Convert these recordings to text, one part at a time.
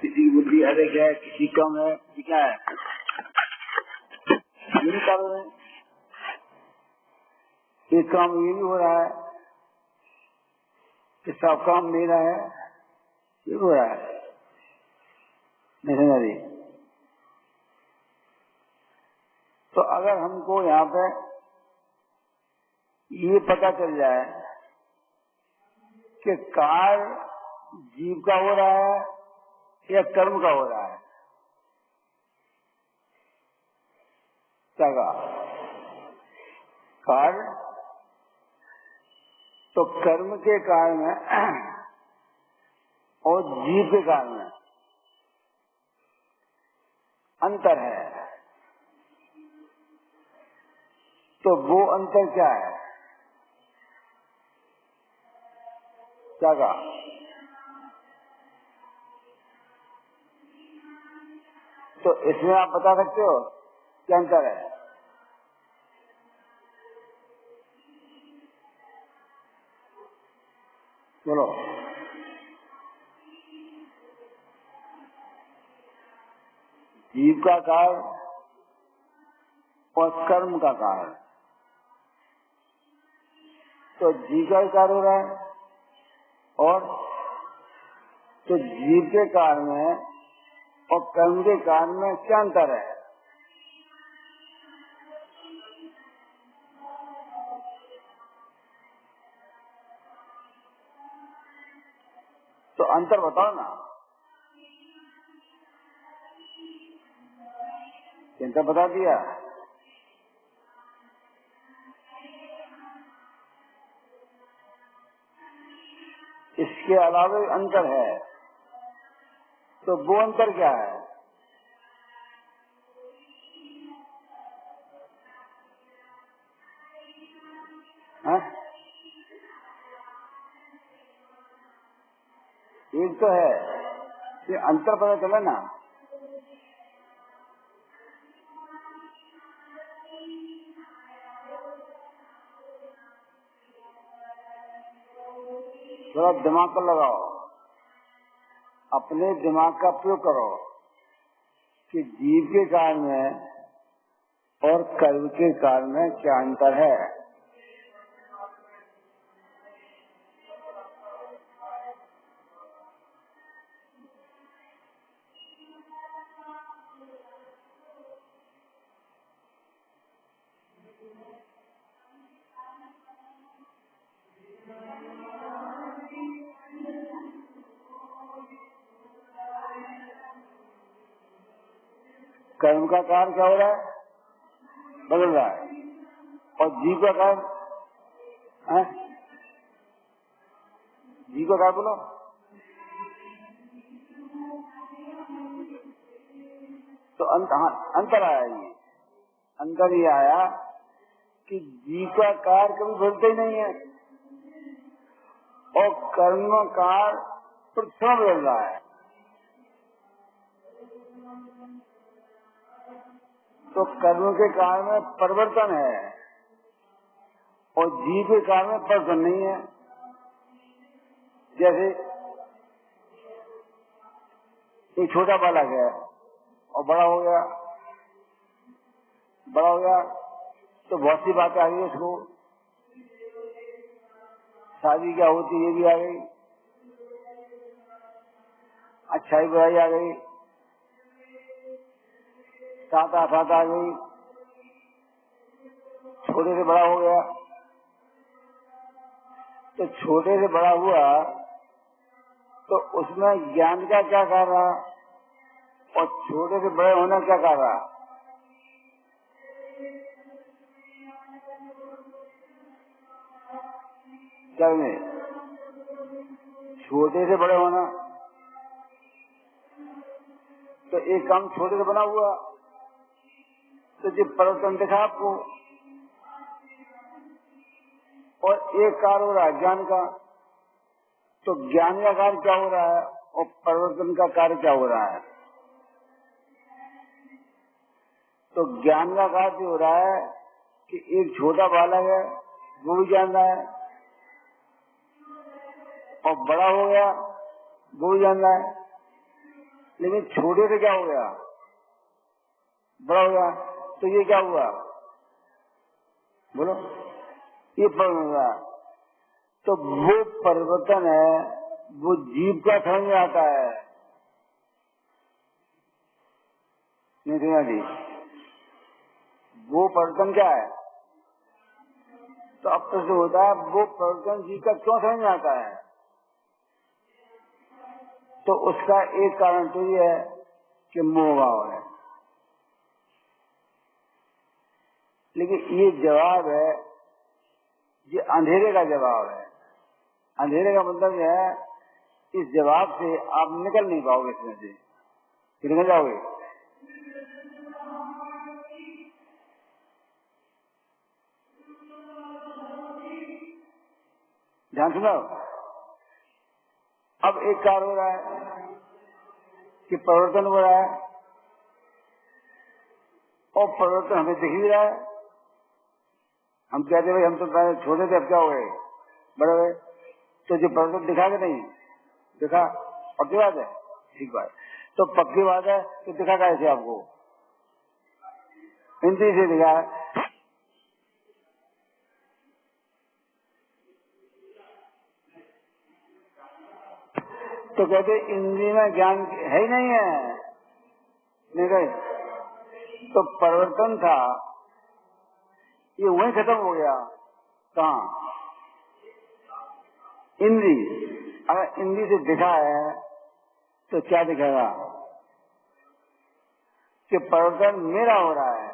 किसी की बुद्धि अधिक है, किसी कम है, किसी क्या है, ये नहीं कर रहे। एक काम ये भी हो रहा है कि सब काम मेरा है, ये हो रहा है नहीं। तो अगर हमको यहाँ पे ये पता चल जाए कि कार्य जीव का हो रहा है या कर्म का हो रहा है, क्या कार्य तो कर्म के कारण है और जीव के कारण है अंतर है। तो वो अंतर क्या है, क्या कहा? तो इसमें आप बता सकते हो क्या अंतर है? बोलो। जीव का कार्य और कर्म का कार्य, तो जीव का कार्य हो रहा है और तो जीव के कारण में और कर्म के कारण में क्या अंतर है? तो अंतर बताओ ना, अंतर बता दिया। इसके अलावा अंतर है, तो वो अंतर क्या है? हा? एक तो है कि अंतर पता चला ना, थोड़ा दिमाग को लगाओ, अपने दिमाग का प्रयोग करो कि जीव के कारण में और कर्म के कारण में क्या अंतर है। कर्म का कारण क्या हो रहा है? बदल रहा है। और जीव का कारण है? जीव का कारण बोलो। तो अंतर आया, ये अंतर ये आया कि जीव का कार्य कभी बदलते ही नहीं है और कर्म कार्य प्रतिक्षण बदल रहा है। तो कर्म के कारण में परिवर्तन है और जीव के कारण में परिवर्तन नहीं है। जैसे एक छोटा बालक है और बड़ा हो गया तो बहुत सी बातें आ गई उसको, शादी क्या होती ये भी आ गई, अच्छाई बुराई आ गई, सात आफात आ गई, छोटे से बड़ा हो गया। तो छोटे से बड़ा हुआ तो उसमें ज्ञान का क्या कर रहा और छोटे से बड़े होना क्या कर रहा? करने छोटे से बड़े होना, तो एक काम छोटे से बना हुआ तो जो परिवर्तन दिखा आपको, और एक कार्य हो रहा है ज्ञान का, तो ज्ञान का कार्य क्या हो रहा है और परिवर्तन का कार्य क्या हो रहा है? तो ज्ञान का कार्य हो रहा है कि एक छोटा बालक है वो भी जान रहा है और बड़ा हो गया वो भी जान रहा है, लेकिन छोटे से क्या हो गया, बड़ा हो गया। तो ये क्या हुआ, बोलो, ये परिवर्तन हुआ। तो वो परिवर्तन है, वो जीव का समझ में आता है, नहीं सुना जी, वो परिवर्तन क्या है। तो अब प्रश्न होता है वो परिवर्तन जीव का क्यों समझ में आता है। तो उसका एक कारण तो ये है कि मोह भाव है। लेकिन ये जवाब है, ये अंधेरे का जवाब है। अंधेरे का मतलब है इस जवाब से आप निकल नहीं पाओगे, इसमें से निकल जाओगे। ध्यान सुनो, अब एक कार्य हो रहा है कि परिवर्तन हो रहा है, और परिवर्तन हमें दिख भी रहा है। हम कहते भाई हम तो पहले छोटे थे, अब क्या हो गए, बड़े हुए। तो जो परिवर्तन दिखा कि नहीं दिखा, पक्की बात है, ठीक बात। तो पक्की बात है, तो दिखा कैसे आपको, हिंदी से दिखा है। तो कहते इंद्रिय में ज्ञान है ही नहीं है, नहीं गए। तो परिवर्तन था, ये वहीं खत्म हो गया। कहाँ, इंद्री। अगर इंद्री से दिखा है तो क्या दिखेगा कि परिवर्तन मेरा हो रहा है।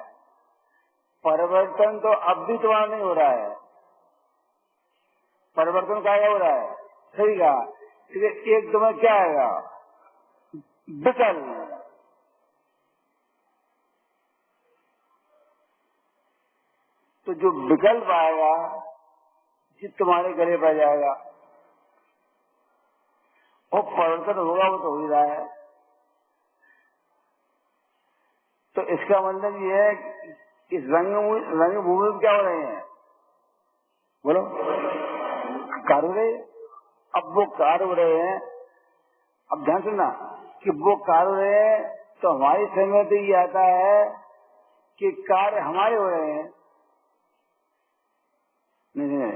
परिवर्तन तो अब भी तुम्हारा नहीं हो रहा है, परिवर्तन का हो रहा है, सही कहा। एक तुम्हें क्या आएगा, विकल्प। तो जो विकल्प आएगा जिस तुम्हारे गले पर जाएगा, और परिवर्तन होगा, वो तो हो ही रहा है। तो इसका मतलब ये है कि इस रंगभूमि में क्या हो रहे हैं, बोलो, कार्य हो रहे। अब वो कार्य हो रहे हैं, अब ध्यान सुनना कि वो कार्य हो रहे हैं, तो हमारी समझ तो ये आता है कि कार्य हमारे हो रहे हैं, नहीं।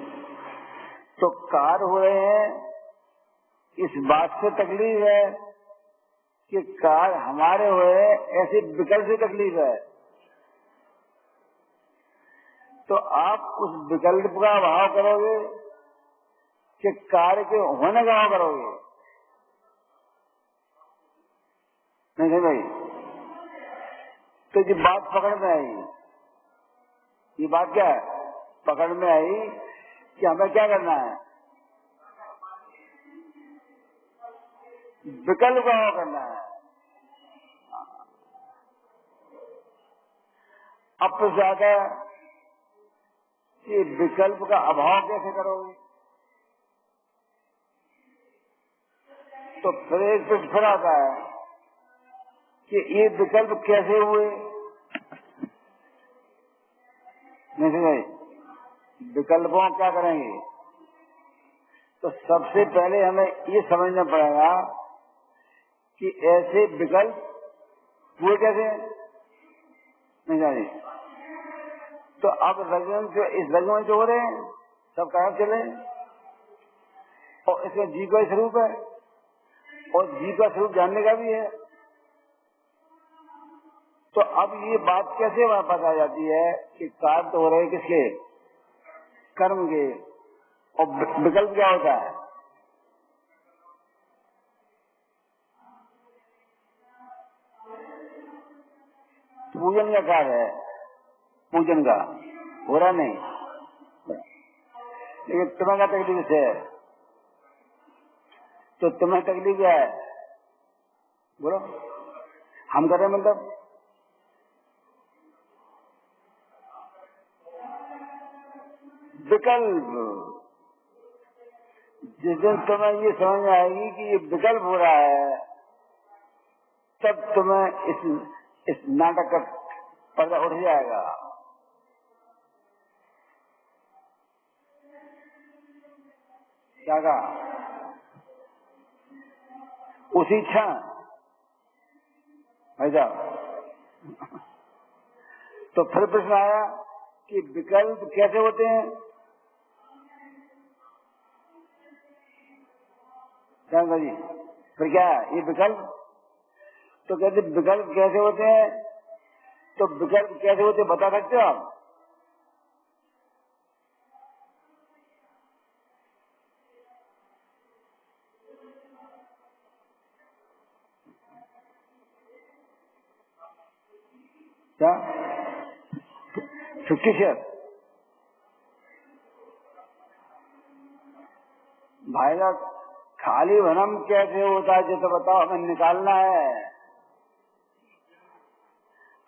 तो कार्य हो रहे हैं, इस बात से तकलीफ है कि कार्य हमारे हुए, ऐसे विकल्प से तकलीफ है। तो आप उस विकल्प का अभाव करोगे कि कार्य के होने का अभाव करोगे, नहीं भाई। तो ये बात पकड़ में आई, ये बात क्या है, पकड़ में आई कि हमें क्या करना है, विकल्प का अभाव करना है। अब तो ज्यादा ये विकल्प का अभाव कैसे करोगे। तो फिर एक फिर आता है कि ये विकल्प कैसे हुए, नहीं भाई। विकल्पों क्या करेंगे, तो सबसे पहले हमें ये समझना पड़ेगा कि ऐसे विकल्प हुए कैसे, नहीं जाने। तो अब रंगमंच जो इस रंगमंच हो रहे हैं, सब कहाँ चले, और इसमें जीव का स्वरूप है, और जीव का स्वरूप जानने का भी है। तो अब ये बात कैसे वापस आ जाती है कि कार्य तो हो रहे किसके, कर्म के, और विकल्प क्या होता है, पूजन का कार्य है, पूजन का हो रहा नहीं। लेकिन तुम्हें क्या तकलीफ है, तो तुम्हें तकलीफ क्या है, बोलो। हम कर रहे हैं, मतलब विकल्प। जिस दिन तुम्हें ये समझ में आएगी कि ये विकल्प हो रहा है, तब तुम्हें इस नाटक का पर्दा उठ जाएगा। क्या कहा, उसी क्षण ऐसा। तो फिर प्रश्न आया कि विकल्प कैसे होते हैं? क्या जी, फिर क्या है ये विकल्प? तो कहते विकल्प कैसे होते हैं? तो विकल्प कैसे होते बता सकते हो आप? क्या 50 शेयर? भाई साहब खाली भ्रम कैसे होता है, तो बताओ, हमें निकालना है।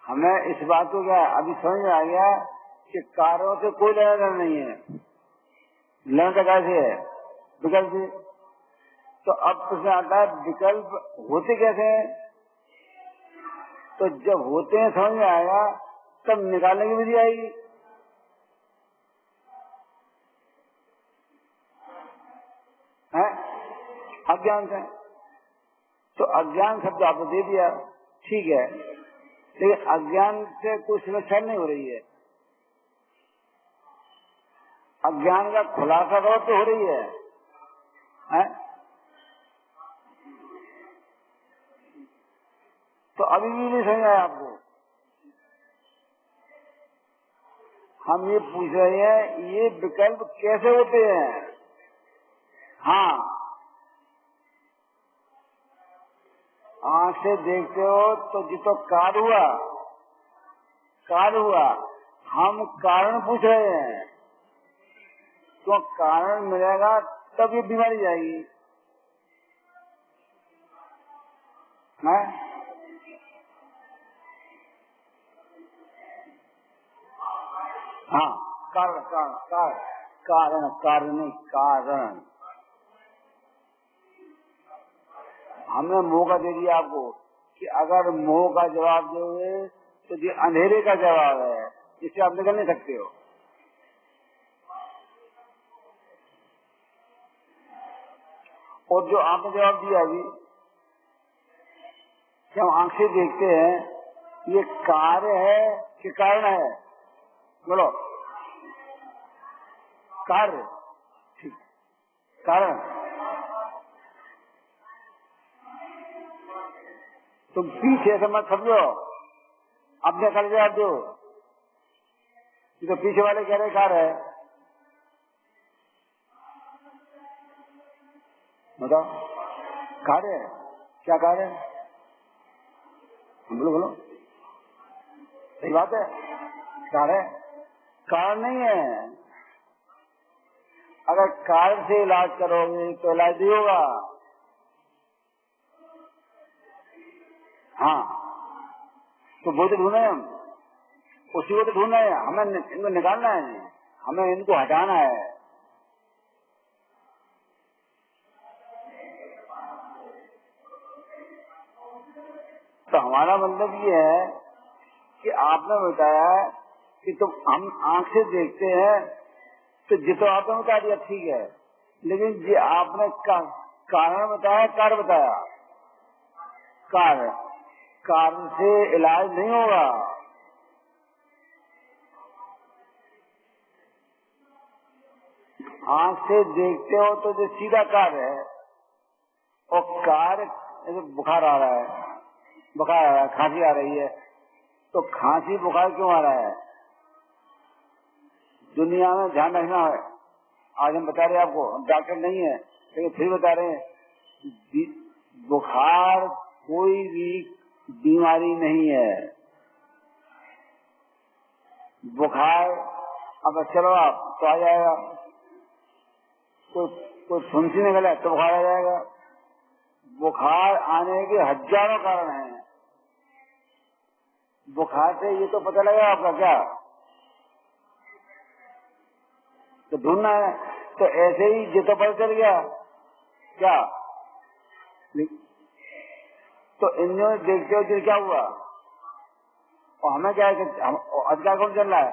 हमें इस बात को क्या अभी समझ में आ गया कि कार्यों से कोई लेना देना नहीं है, लेना तो कैसे है विकल्प से। तो अब प्रश्न आता है विकल्प होते कैसे हैं? तो जब होते हैं समझ में आएगा, तब निकालने की विधि आएगी। है अज्ञान से, तो अज्ञान शब्द आपको दे दिया, ठीक है, लेकिन अज्ञान से कोई समस्या नहीं हो रही है। अज्ञान का खुलासा तो हो रही है, है? तो अभी भी नहीं समझ आया आपको? हम ये पूछ रहे हैं ये विकल्प कैसे होते हैं? हाँ, आंख से देखते हो तो जितो कार्य हुआ, कार्य हुआ, हम कारण पूछ रहे हैं। तो कारण मिलेगा तब ये बीमारी जाएगी, है? हाँ, कारण कारण कारण कारण कारण नहीं, कारण। हमने मोह का दे दिया आपको कि अगर मोह का जवाब दोगे तो ये अंधेरे का जवाब है, इससे आप निकल नहीं सकते हो। और जो आपने जवाब दिया अभी कि हम आंख से देखते हैं, ये कार्य है कि कारण है? बोलो, कार्य, ठीक, कारण। तुम पीछे से मत समझो, अपने कल जवाब दो। तो पीछे वाले कह रहे कार्य है, बताओ कार्य है, क्या कार्य है? बोलो बोलो, सही बात है, कार्य है, कारण नहीं है। अगर कारण से इलाज करोगे तो इलाज नहीं होगा। हाँ, तो वो तो ढूंढे हम, उसी को तो ढूंढना है हमें, इनको निकालना है, हमें इनको हटाना है। तो हमारा मतलब ये है कि आपने बताया कि तुम हम आंख से देखते हैं, तो जितो आपने बता दिया ठीक है, लेकिन ये आपने कारण बताया, कार्य बताया। कार्य, कारण से इलाज नहीं होगा। आंख से देखते हो तो जो सीधा कार्य है, और कार्य जैसे बुखार आ रहा है, बुखार आ रहा है, खांसी आ रही है, तो खांसी बुखार क्यों आ रहा है? दुनिया में ध्यान रखना है, आज हम बता रहे हैं आपको, हम डॉक्टर नहीं है लेकिन फिर बता रहे हैं, बुखार कोई भी बीमारी नहीं है। बुखार अब चलो आप तो आ जाएगा, कोई फुंसी निकले तो बुखार आ जाएगा। बुखार आने के हजारों कारण हैं। बुखार से ये तो पता लगा आपका क्या, तो ढूंढना है। तो ऐसे ही ये तो पता चल गया क्या, तो इन्होंने देखते हो फिर क्या हुआ, और हमें क्या है कि अधिकार कौन चल रहा है?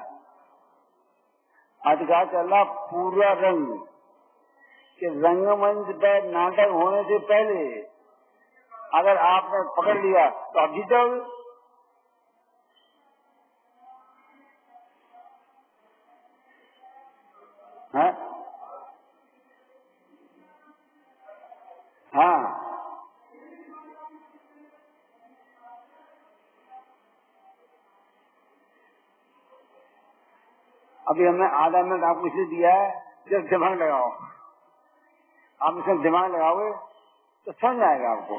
अधिकार चल रहा पूरा रंग, कि रंगमंच पर नाटक होने से पहले अगर आपने पकड़ लिया तो आप जीत जाओगे। हाँ हाँ, अभी हमने आधा मिनट आपको इसलिए दिया है, जब दिमाग लगाओ। आप इसमें दिमाग लगाओगे तो समझ आएगा आपको।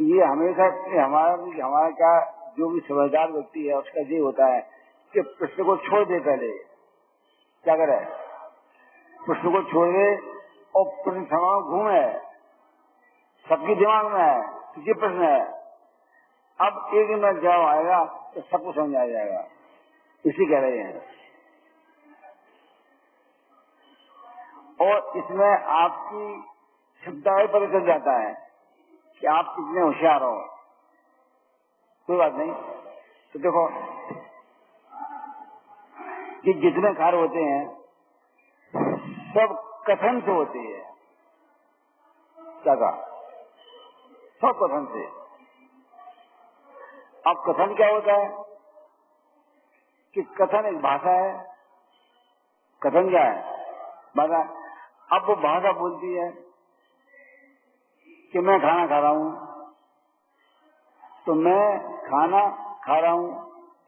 ये हमेशा हमारा क्या, जो भी समझदार व्यक्ति है उसका ये होता है कि प्रश्न को छोड़ दे, पहले क्या करे, प्रश्न को छोड़ दे और प्रश्न समाधान घूमे, सबके दिमाग में है ये प्रश्न है, अब एक मिनट जवाब आएगा तो सबको समझ आ जाएगा। इसी कह रहे हैं। और इसमें आपकी क्षमता भी पता चल जाता है कि आप कितने होशियार हो। कोई बात नहीं। तो देखो कि जितने कार्य होते हैं सब कथन से होते हैं। क्या कहा? सब कथन से। अब कथन क्या होता है कि कथन एक भाषा है। कथन क्या है? भाषा। अब वो भाषा बोलती है कि मैं खाना खा रहा हूं, तो मैं खाना खा रहा हूं,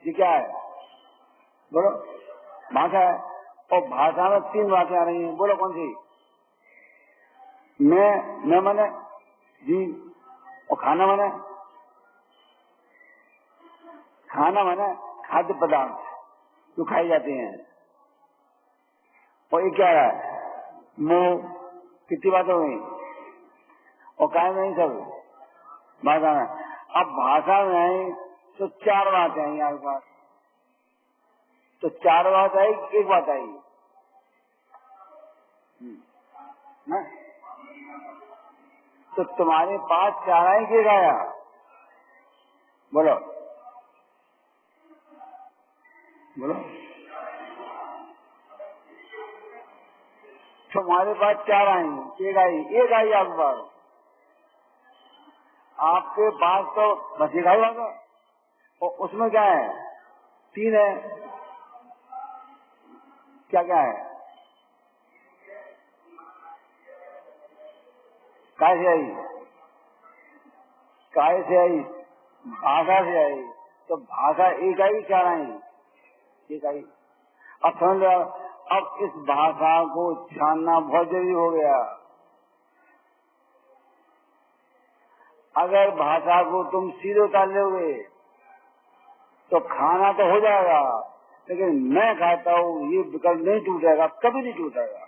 ये क्या है? बोलो, भाषा है। और भाषा में 3 बातें आ रही हैं, बोलो कौन सी? मैं मने जी, और खाना मने, खाना मने खाद्य पदार्थ जो खाए जाते हैं। और ये क्या है? मुंह। कितनी बातें हुई? और काय नहीं सब भाषा में। अब भाषा में आई तो 4 बातें आई आपके पास। तो 4 बात आई, 1 बात आई ना? तो तुम्हारे पास 4 आई कि 1 आया? बोलो बोलो। तुम्हारे पास 4 आई, 1 आई, 1 आई आपके पास। आपके पास तो बस 1 आई होगा। और उसमें क्या है? 3 है। क्या क्या है? काय से आई? काय से आई, भाषा से आई। तो भाषा 1 आई, 4 आई? 1 आई। अब समझ लो, अब इस भाषा को छानना बहुत जरूरी हो गया। अगर भाषा को तुम सीधे उतार लोगे तो खाना तो हो जाएगा, लेकिन मैं खाता हूं ये विकल्प नहीं टूटेगा, कभी नहीं टूटेगा।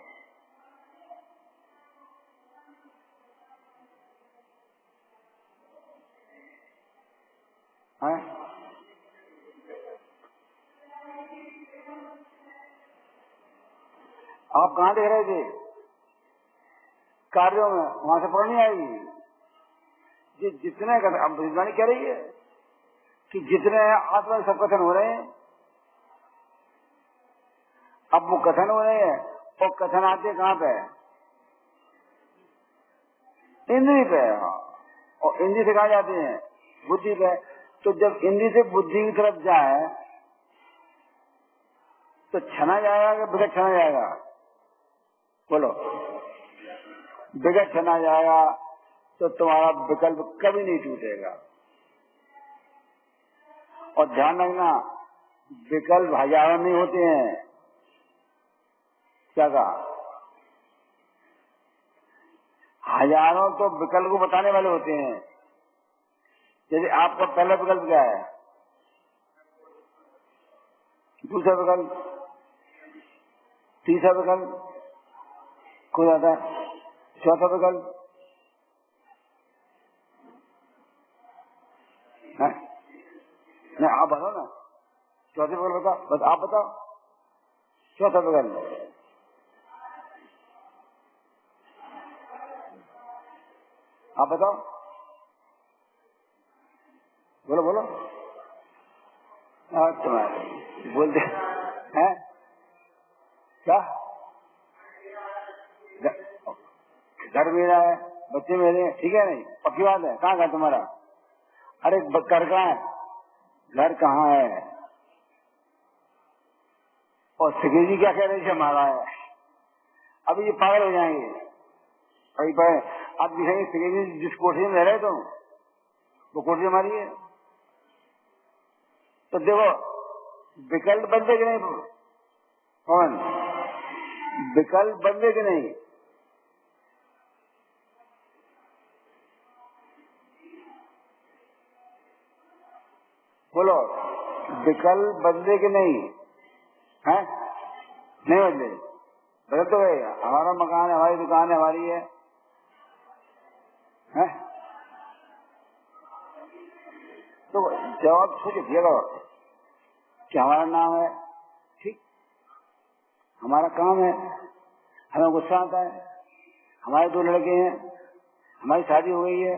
आप कहाँ देख रहे थे? कार्यों में, वहां से पढ़ नहीं आएगी। जितने अब भविष्यवाणी कह रही है कि जितने आत्मा सब कथन हो रहे हैं। अब वो कथन हो रहे हैं और कथन आते कहाँ पे? इंद्री पे। हाँ, और इंद्री से कहाँ जाते हैं? बुद्धि पे। तो जब इंद्री से बुद्धि की तरफ जाए तो छना जाएगा कि बिगड़ छना जाएगा? बोलो, बिगड़ छना जाएगा। तो तुम्हारा विकल्प कभी नहीं टूटेगा। और ध्यान रखना, विकल्प हजारों नहीं होते हैं। क्या कहा? हजारों तो विकल्प को बताने वाले होते हैं। जैसे आपका पहला विकल्प क्या है, दूसरा विकल्प, तीसरा विकल्प, कोई आता है, चौथा विकल्प है? नहीं, आप बताओ ना, चौथे विकल्प बताओ, बस आप बताओ। चौथा विकल्प आप बताओ, बोलो बोलो। तुम्हारे बोलते हैं क्या? घर मेरा है, बच्चे मेरे, ठीक है नहीं, पक्की बात है। कहाँ घर तुम्हारा? अरे घर कहाँ है? घर कहाँ है? और सेक्रेटरी क्या कह रहे थे? हमारा है। अभी ये पागल हो जाएंगे कहीं पर। आप दिखाएंगे सेक्रेटरी जिस कोठरी में रह रहे तुम, वो कोठरी हमारी है। तो देखो विकल्प बदले कि नहीं? कौन विकल्प बदले कि नहीं? बोलो, विकल्प बदले कि नहीं? है नहीं बदले? बदल तो गए। हमारा मकान है, हमारी दुकान है, हमारी है। तो जवाब सोच दिएगा कि हमारा नाम है, ठीक, हमारा काम है, हमें गुस्सा आता है, हमारे 2 लड़के हैं, हमारी शादी हो गई है,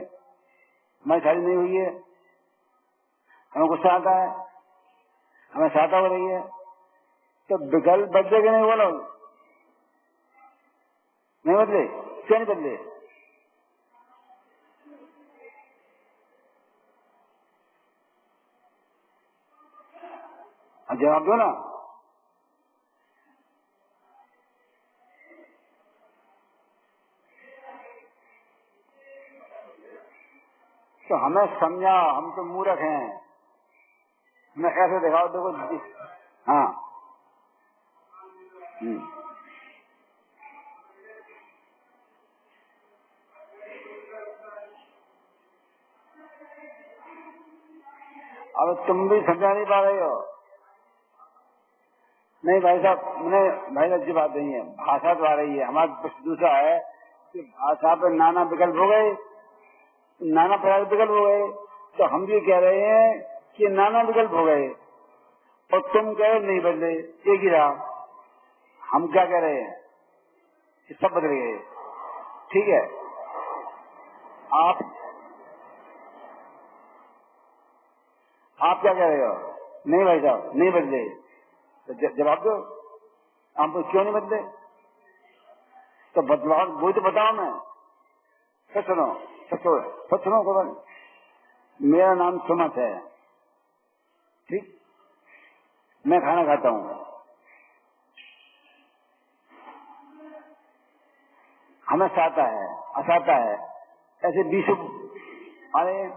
हमारी शादी नहीं हुई है, हमें गुस्सा आता है, हमें शादी हो रही है। तो विकल्प बदले कि नहीं? बोलो, नहीं बदले? क्यों नहीं बदले? जवाब दो ना। तो हमें समझा, हम तो मूर्ख हैं। मैं ऐसे दिखाओ, देखो। हाँ, अब तुम भी समझा नहीं पा रहे हो। नहीं भाई साहब, भाई साहब, अच्छी बात नहीं है। भाषा तो आ रही है, हमारा प्रश्न दूसरा है कि भाषा पर नाना विकल्प हो गए, नाना प्रकार के विकल्प हो गए। तो हम भी कह रहे हैं कि नाना विकल्प हो गए, और तुम कह रहे नहीं बदले, एक ही रहा। हम क्या कह रहे हैं कि सब बदल गए। ठीक है, आप क्या कह रहे हो? नहीं भाई साहब, नहीं बदले। तो जवाब दो, आप क्यों नहीं बदले? तो बदलाव वही तो बताओ। मैं सच सुनो, सच सुनो खबर। मेरा नाम सुमत है, ठीक, मैं खाना खाता हूँ, हमें साता है, असाता है, ऐसे 20 अरे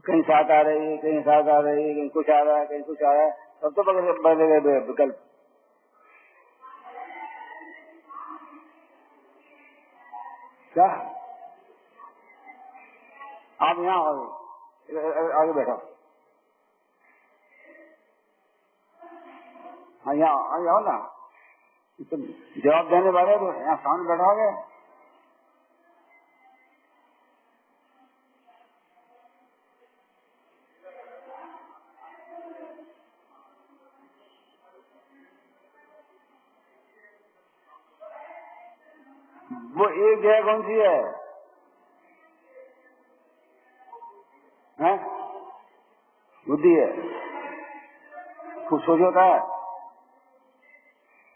कहीं सात आ रही है, कहीं सात आ रही है, कहीं कुछ आ रहा है, कहीं कुछ आ रहा है। सब तो बदले गए विकल्प। क्या आप यहाँ आओ, आगे बैठो। हाँ, यहाँ आओ ना। तुम जवाब देने वाले तो यहाँ सामने बैठोगे। वो एक जगह कौन सी है? हैं? बुद्धि है। कुछ सोच होता है?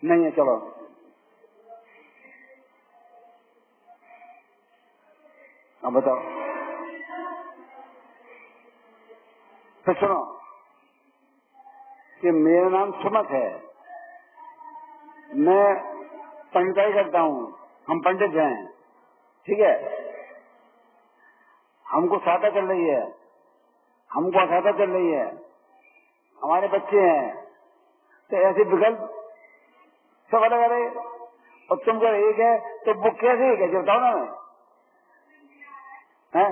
नहीं है। चलो, अब बताओ। फिर सुनो कि मेरा नाम सुमत है, मैं पंडिताई करता हूँ, हम पंडित हैं, ठीक है। हमको सादा चल रही है, हमको असादा चल रही है, हमारे बच्चे हैं। तो ऐसे विकल्प सब अलग अलग, और तुमको एक है, तो वो कैसे एक है जो बताओ ना। हैं?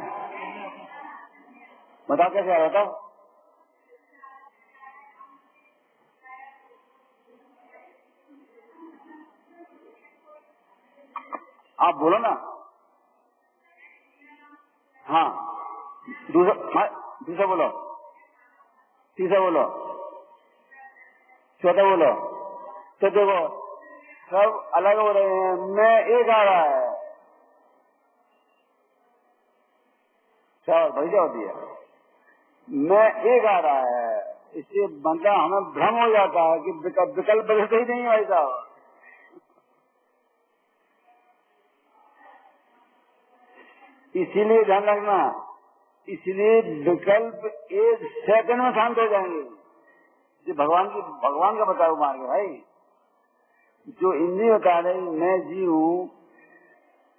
बताओ कैसे आ रहा था? आप बोलो ना। हाँ, दूसरा बोलो, तीसरा बोलो, चौथा बोलो। तो देखो सब अलग हो रहे हैं, मैं एक आ रहा है। भाई क्या होती है? मैं एक आ रहा है, इससे बंदा हमें भ्रम हो जाता है कि विकल्प बदलते ही नहीं भाई साहब। इसीलिए ध्यान रखना, इसलिए विकल्प एक सेकंड में शांत हो जाएंगे। ये भगवान का बताओ मार्ग है भाई। जो इंद्रिय बता रही मैं जी हूँ,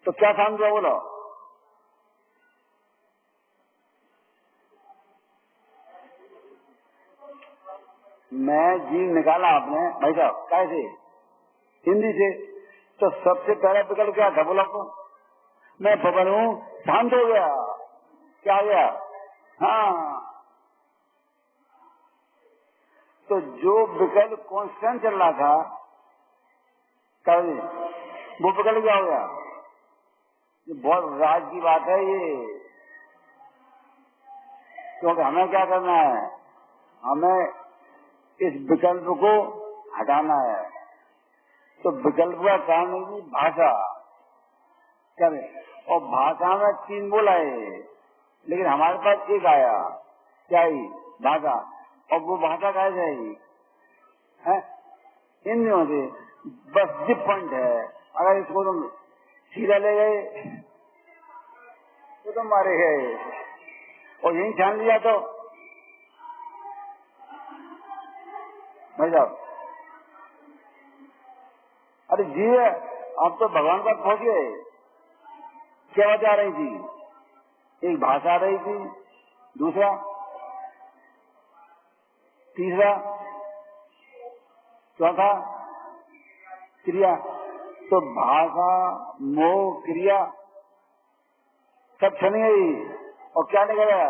तो क्या शांत हुआ बोलो? मैं जीव निकाला आपने भाई साहब, कैसे? हिंदी से। तो सबसे पहला विकल्प क्या था बोला आपको? मैं पवन हूँ, शांत हो गया। क्या हो गया? हाँ। तो जो विकल्प कॉन्स्टेंट चल रहा था कभी, वो विकल्प क्या हो गया? ये बहुत राज की बात है ये। क्योंकि हमें क्या करना है? हमें इस विकल्प को हटाना है। तो विकल्प का कारण है कि भाषा करें, और भाषा में 3 बोला है, लेकिन हमारे पास एक आया, क्या ही? भाषा। और वो भाषा कैसे जाएगी? इंद्रियों से। बस ये पॉइंट है। अगर इसको तुम सीधा ले गए तो तुम मारे गए, और यही छान लिया तो भाई साहब, अरे जी आप तो भगवान पास पहुंच गए। क्या बात आ रही थी? एक भाषा आ रही थी, दूसरा, तीसरा, चौथा क्रिया। तो भाषा, मोह, क्रिया सब छन गई, और क्या निकला?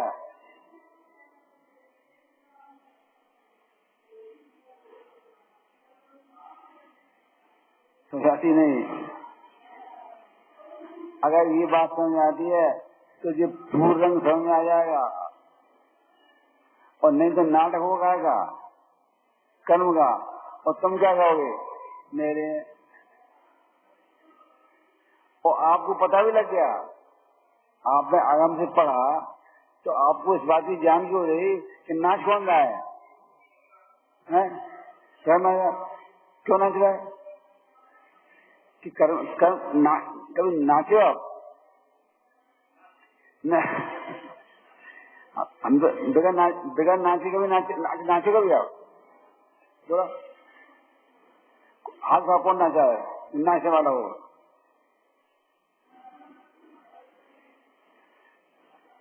समझाती नहीं। अगर ये बात समझ आती है तो ये पूर्ण रंग समझ आ जाएगा, और नहीं तो नाटक हो जाएगा कर्म का। और तुम क्या कहोगे? मेरे, और आपको पता भी लग गया, आपने आराम से पढ़ा, तो आपको इस बात की जान क्यों रही कि नाच कौन रहा है? क्यों नाच रहा है? कि कभी नाचो आप? हम तो बगैर नाचे कभी नाचे कभी आप? बोलो, हाथ का कौन नाचा है? नाचने वाला हो?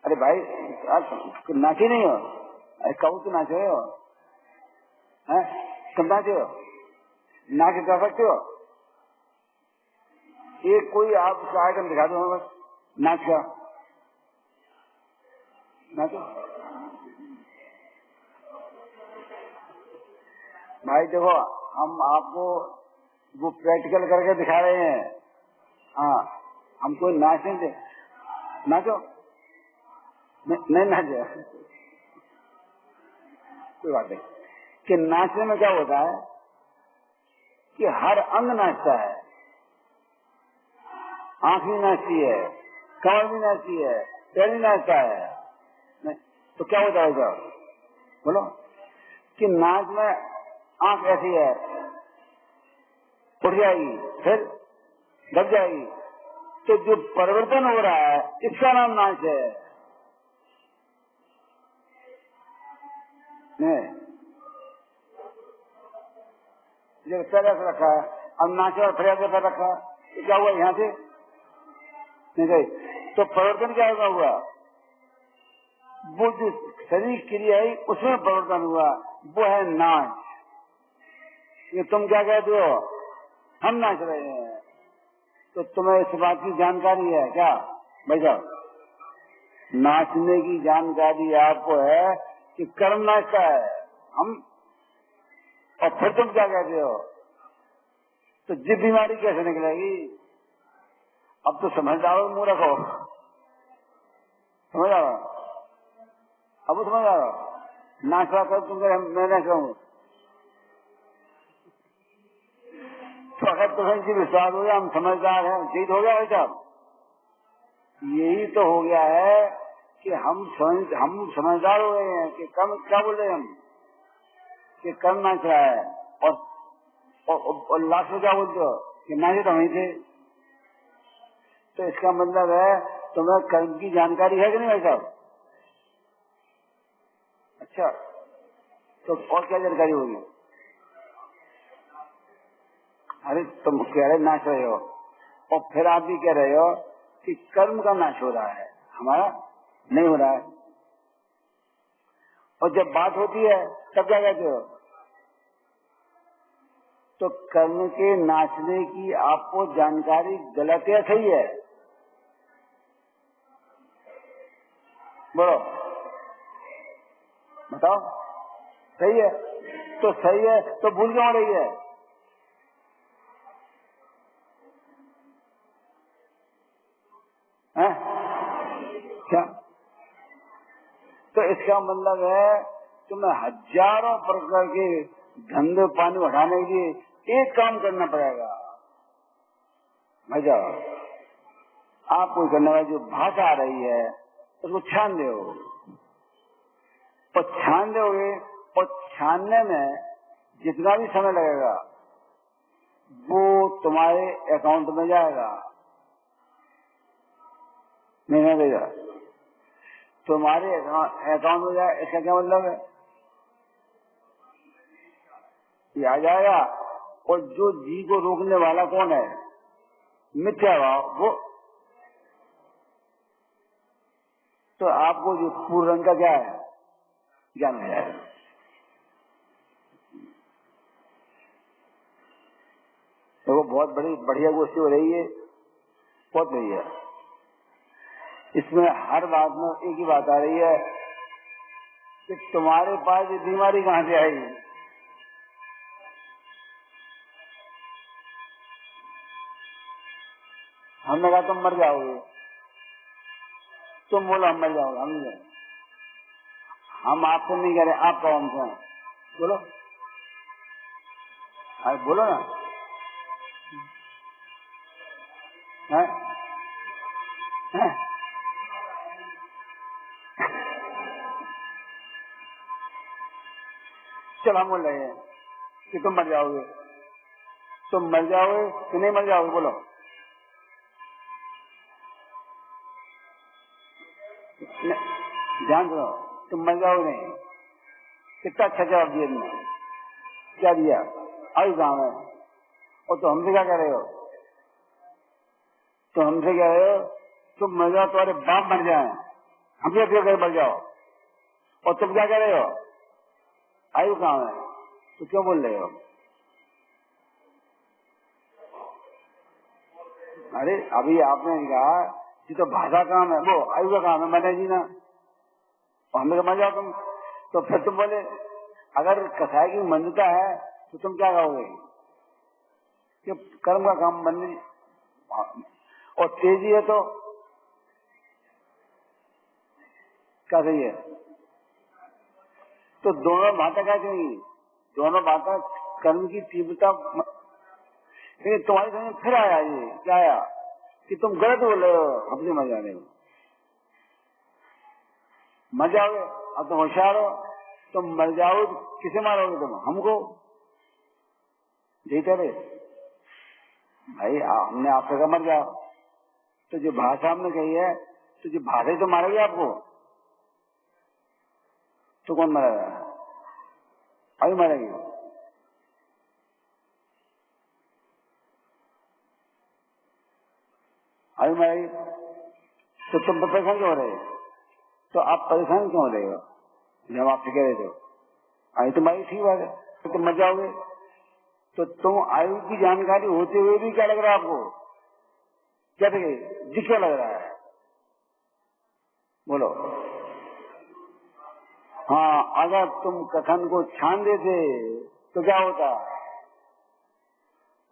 अरे भाई आप नाचे नहीं हो? अरे कब तो नाचे हो? कब नाचे हो? नाच कर सकते हो? एक कोई आप कार्यक्रम दिखा दो बस नाच का, नाचो भाई। देखो, हम आपको वो प्रैक्टिकल करके दिखा रहे हैं। हाँ, हम कोई नाचने दे, नाचो नहीं नाचो, कोई बात नहीं। कि नाचने में क्या होता है कि हर अंग नाचता है। आंख भी नाचती है, कमर भी नाचती है, पैर भी नाचता है। नहीं तो क्या होता है? बोलो कि नाच में आंख ऐसी है, उठ जाएगी, फिर दब जाएगी। तो जो परिवर्तन हो रहा है इसका नाम नाच है। जब पैर ऐसा रखा है, अब नाचे और फिर ऐसा पैर रखा, तो क्या हुआ? यहाँ से नहीं गई, तो परिवर्तन क्या हुआ? वो जो शरीर क्रिया है उसमें परिवर्तन हुआ, वो है नाच। ये तुम क्या कहते हो? हम नाच रहे हैं। तो तुम्हें इस बात की जानकारी है क्या भाई साहब? नाचने की जानकारी आपको है कि कर्म नाचता है, हम, और फिर तुम क्या कहते हो? तो जिस बीमारी कैसे निकलेगी? अब तो समझदार हो, मुंह रखो, समझ आ रहा? अब समझ आ रहा? नाच रहा कर तुम, मैं नाच रहा हूँ, तो अगर तुम्हें जी विश्वास हो गया हम समझदार हैं, ठीक हो गया भाई साहब। यही तो हो गया है कि हम समझदार हो गए हैं कि कर्म, क्या बोल रहे हैं हम, कि कर्म नाच रहा है, और लास्ट में क्या बोलते हो कि नाचे तो वहीं थे। तो इसका मतलब है तुम्हें कर्म की जानकारी है कि नहीं भाई साहब? अच्छा, तो और क्या जानकारी होगी? अरे तुम कह रहे नाश रहे हो और फिर आप भी कह रहे हो कि कर्म का नाश हो रहा है, हमारा नहीं हो रहा है। और जब बात होती है तब क्या कहते हो? तो कर्म के नाचने की आपको जानकारी गलत है सही है? बोलो, बताओ। सही है, तो सही है तो भूल क्यों रही है? हैं? क्या? तो इसका मतलब है तुम्हें हजारों प्रकार के धंधे पानी बढ़ाने के लिए एक काम करना पड़ेगा। मजा आपको करने वाली जो भाषा आ रही है उसको छान दो, और छान दोगे और छानने में जितना भी समय लगेगा वो तुम्हारे अकाउंट में जाएगा, नहीं देगा, तुम्हारे अकाउंट में जाए। इसका क्या मतलब है? ये आ जाएगा। और जो जी को रोकने वाला कौन है? मिथ्या भाव। वो तो आपको जो पूर्ण रंग का क्या है ज्ञान हो जाएगा। तो वो बहुत बड़ी बढ़िया गोष्ठी हो रही है, बहुत बढ़िया। इसमें हर बात में एक ही बात आ रही है कि तुम्हारे पास ये बीमारी कहां से आई? हमने कहा तुम मर जाओगे, तुम बोलो हम मर जाओगे। हम आपसे नहीं कह रहे, आप कहो हमसे, बोलो। अरे बोलो ना। है? है? चल हम बोल रहे हैं कि तुम मर जाओगे, तुम मर जाओगे कि नहीं मर जाओगे? बोलो। ध्यान सुनो, तुम मर जाओगे नहीं। कितना अच्छा जवाब दिया तुमने। क्या दिया? आयु गाँव है। और तो हमसे क्या कह रहे हो? तो हमसे कह रहे हो तुम मर जाओ, तुम्हारे बाप मर जाए, हम भी अपने मर जाओ। और तुम क्या कह रहे हो? आयु कहाँ है? तो क्यों बोल रहे हो? अरे अभी आपने कहा कि तो भाषा काम है, वो आयु का काम है, मरने जी ना। और हमें मर जाओ तुम। तो फिर तुम बोले अगर कसाई की मान्यता है तो तुम क्या कहोगे कि कर्म का काम मरने, और तेजी है तो क्या सही है? तो दोनों बातें क्या चाहिए? दोनों बातें कर्म की तीव्रता। लेकिन तुम्हारी समझ में फिर आया ये क्या आया कि तुम गलत बोल रहे हो, अपने मर जाने हो। मर जाओगे, अब तुम होशियार हो, तुम मर जाओ किसे मारोगे? तुम हमको जीते रहे भाई। हमने आपसे कहा मर जाओ, तो जो भाषा हमने कही है तो जो भाषा ही तो मारेगी आपको। तो कौन मरेगा? अभी मरेगी। अभी मरेगी तो तुम परेशान क्यों हो रहे हो? तो आप परेशान क्यों हो रहे हो जब आपसे कह रहे थे आई तुम्हारी ठीक बात है, तो तुम मर जाओगे। तो तुम आयु की जानकारी होते हुए भी क्या लग रहा है आपको? क्या जी क्या लग रहा है? बोलो। हाँ, अगर तुम कथन को छान देते तो क्या होता?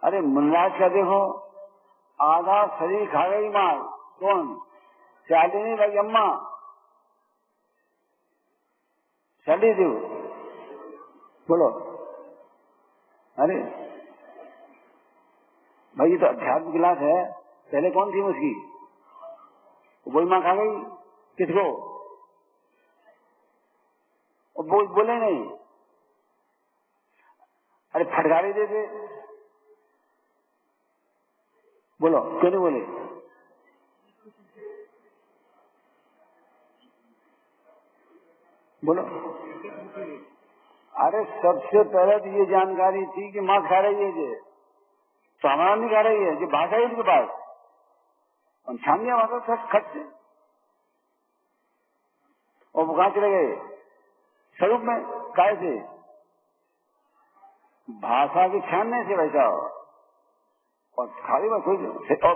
अरे मुनराज का देखो, आधा शरीर खा गई मार। कौन? शालिनी भाई अम्मा, शाली देव। बोलो। अरे भाई ये तो अध्यात्म क्लास है, पहले कौन थी उसकी? वही माँ खा गई। किसको? वो बोले नहीं। अरे फटकारी दे दे। बोलो क्यों नहीं बोले? बोलो। अरे सबसे पहले तो ये जानकारी थी कि मांस खा रही है ये, तो हमारा नहीं खा रही है, ये भाषा है उनके पास, हम छान दिया वहां पर खट से, और वो कहां चले गए स्वरूप में, काय से, भाषा के छानने से वैसा, और खाली बात कोई, और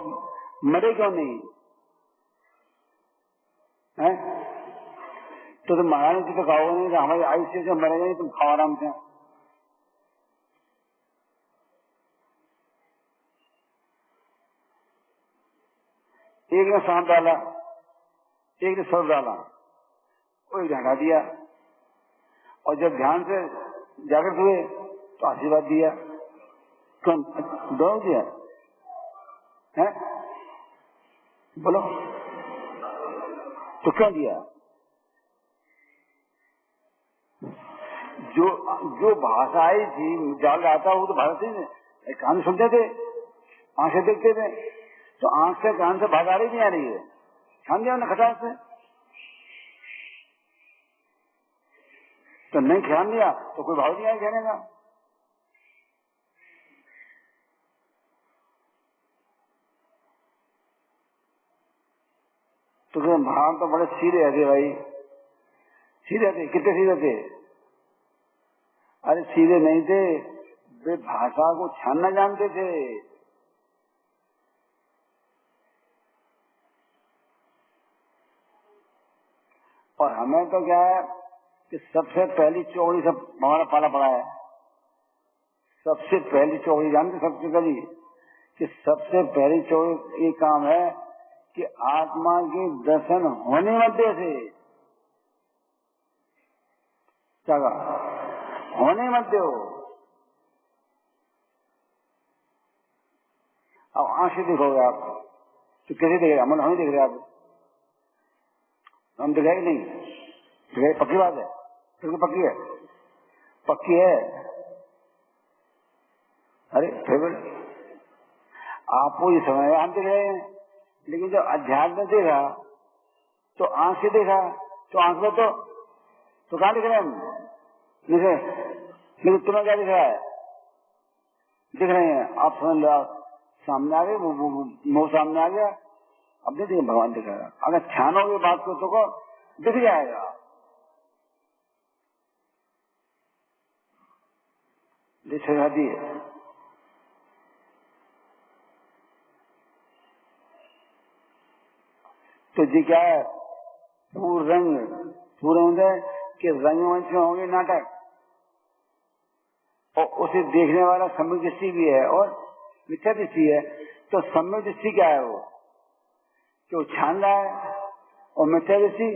मरे क्यों नहीं है? तो तुम महारानी जी तो खाओगे नहीं, तो हमारी आयुष्य से मरेगा नहीं, तुम खाओ आराम से। एक ने सांप डाला, एक ने सर्प डाला, कोई हटा दिया, और जब ध्यान से जागृत हुए तो आशीर्वाद दिया, क्यों दोनों दिया है? बोलो, तो क्यों दिया? जो जो भाषा आई थी, जाल आता वो तो भारत ही कान सुनते थे, आंखें देखते थे, तो आंख से कान से भाषा आ रही नहीं आ रही है, छान दिया उन्हें खटास से, तो नहीं ध्यान दिया तो कोई भाव नहीं आया कहने का। तो भाव तो बड़े सीधे थे भाई, सीधे थे, कितने सीधे थे? अरे सीधे नहीं थे, वे भाषा को छानना जानते थे। और हमें तो क्या है कि सबसे पहली चौड़ी सब हमारा पाला पड़ा है, सबसे पहली चौड़ी जानते, सबसे पहली कि सबसे पहली चौड़ी ये काम है कि आत्मा के दर्शन होने मध्य से, क्या कहा? होने मत दो। अब आंख से देखोगे आप तो कैसे देख रहे? हम नहीं देख रहे, आप हम दिखाए नहीं दिखाए, पक्की बात है, बिल्कुल पक्की है, पक्की है। अरे फिर आपको ये समझ हम देख रहे हैं, लेकिन जब अध्यात्म में देखा तो आंख से देखा, तो आंख में तो कहाँ दिख रहे हैं हम? लेकिन तुम्हें क्या दिख रहा है? दिख रहे हैं आप, समझ लो सामने आ गए, मुंह सामने आ गया, अब नहीं देखिए भगवान दिख रहा है। अगर छानोगे बात को तो दिख जाएगा। दिखाती है तो जी क्या है? पूरे होंगे कि रंगमंच में होंगे नाटक, और उसे देखने वाला सम्यक दृष्टि भी है और मिथ्या दृष्टि है। तो सम्यक दृष्टि क्या है? वो जो छान रहा है, और मिथ्या दृष्टि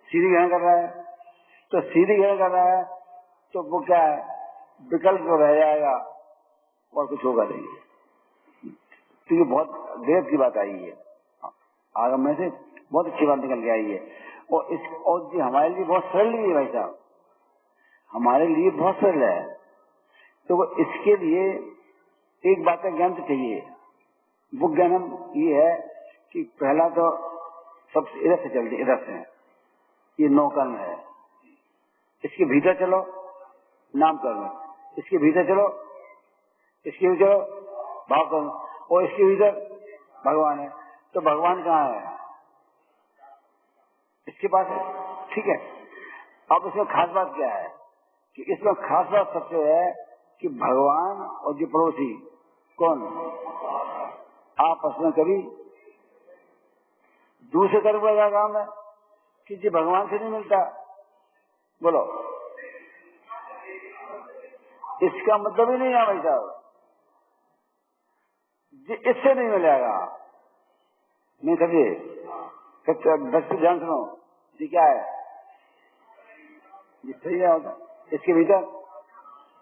सीधी ग्रहण कर रहा है। तो सीधी ग्रहण कर रहा है तो वो क्या है? विकल्प रह जाएगा और कुछ होगा नहीं। तो ये बहुत देर की बात आई है, आगम में से बहुत अच्छी बात निकल के आई है। और जी हमारे लिए बहुत सरल भी है भाई साहब, हमारे लिए बहुत सरल है। तो वो इसके लिए एक बात का ज्ञान तो चाहिए। वो ज्ञान हम ये है कि पहला तो सबसे इधर से चलते, इधर से ये नौ कर्म है, इसके भीतर चलो नाम कर्म, इसके भीतर चलो, इसके भीतर चलो भाव कर्म, और इसके भीतर भगवान है। तो भगवान कहाँ है? इसके पास है, ठीक है। अब इसमें खास बात क्या है कि इसमें खास बात सबसे है कि भगवान और जो पड़ोसी कौन आपस में कभी दूसरे तरफ का काम है कि जी भगवान से नहीं मिलता। बोलो, इसका मतलब ही नहीं है भाई साहब जी इससे नहीं मिलेगा। नहीं समझे? दस ध्यान सुनो जी, क्या है जी? सही है होता इसके भीतर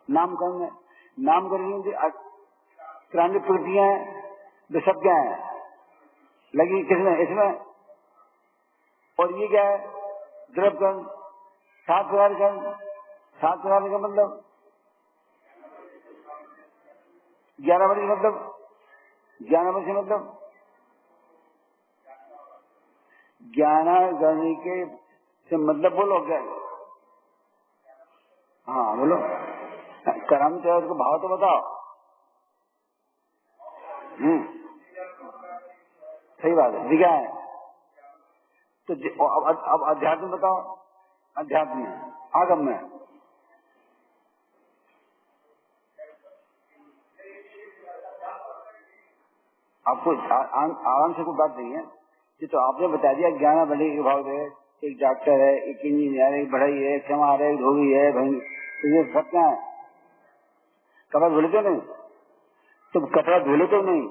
नाम कर्म है, नाम कर्म क्रांति प्रवृत्तियां हैं, वे सब क्या है लगी किसमें? इसमें। और ये क्या है? द्रव्य कर्म, 7 प्रकार कर्म। 7 प्रकार का मतलब 11 वर्ष मतलब 11 वर्ष मतलब 11 करने के से मतलब बोलो क्या? हाँ बोलो, कर्म जो है उसको भाव तो बताओ। सही बात है, दिखा है तो अब अध्यात्म बताओ। अध्यात्म आगम में आपको आराम से कोई बात नहीं है। ये तो आपने बता दिया, ज्ञान बलि के भाव है, एक डॉक्टर है, एक इंजीनियर है, एक बढ़ई है, एक चमार है, एक धोबी है, भाई तो ये सब क्या है? कपड़ा धुले तो नहीं? तुम कपड़ा धुले तो नहीं?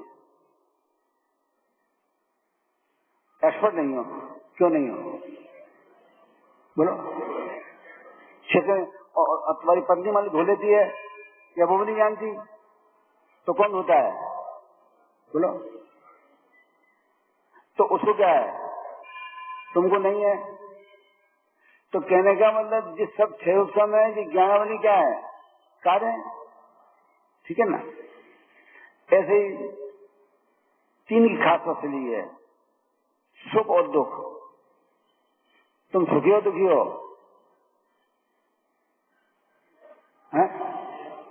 एक्सपर्ट नहीं हो? क्यों नहीं हो बोलो? और तुम्हारी पत्नी मान लो धो लेती है या वो भी नहीं जानती, तो कौन होता है बोलो? तो उसको क्या है, तुमको नहीं है। तो कहने का मतलब जिस सब थे उस समय कि ज्ञानावली क्या है, कार्य है, ठीक है ना? ऐसे ही तीन की खास असली है, सुख और दुख। तुम सुखी हो दुखी हो? हैं?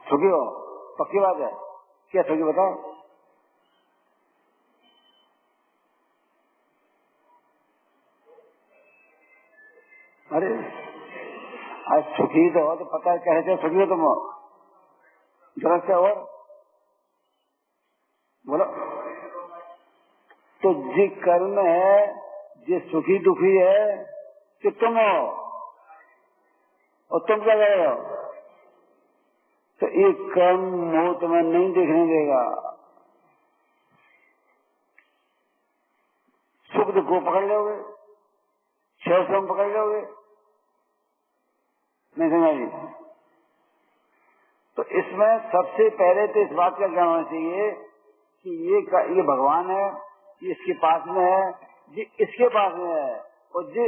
सुखी हो? पक्की बात है? क्या सुखी बताओ? अरे आज सुखी तो हो तो पता है कैसे सुखी हो तुम? जरा से और बोलो। तो जी कर्म है, जी सुखी दुखी है कि तुम हो, और तुम क्या कर रहे हो? तो ये कर्म मोह तुम्हें नहीं देखने देगा। सुख दुख को पकड़ लोगे, क्षय श्रम पकड़ लोगे, नहीं समझा जी? तो इसमें सबसे पहले तो इस बात का ज्ञान होना चाहिए कि ये भगवान है, ये इसके पास में है, ये इसके पास में है, और ये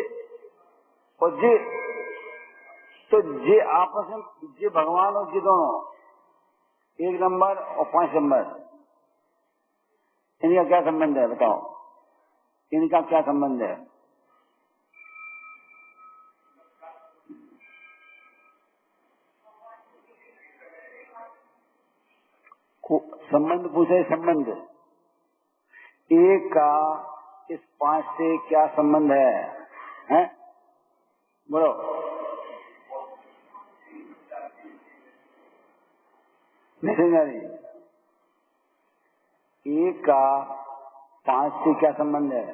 तो ये आपस में ये भगवान और ये दोनों 1 नंबर और 5 नंबर, इनका क्या संबंध है बताओ? इनका क्या संबंध है? संबंध पूछे, संबंध एक का इस 5 से क्या संबंध है? हैं? बोलो। नहीं समझा रही? एक का 5 से क्या संबंध है?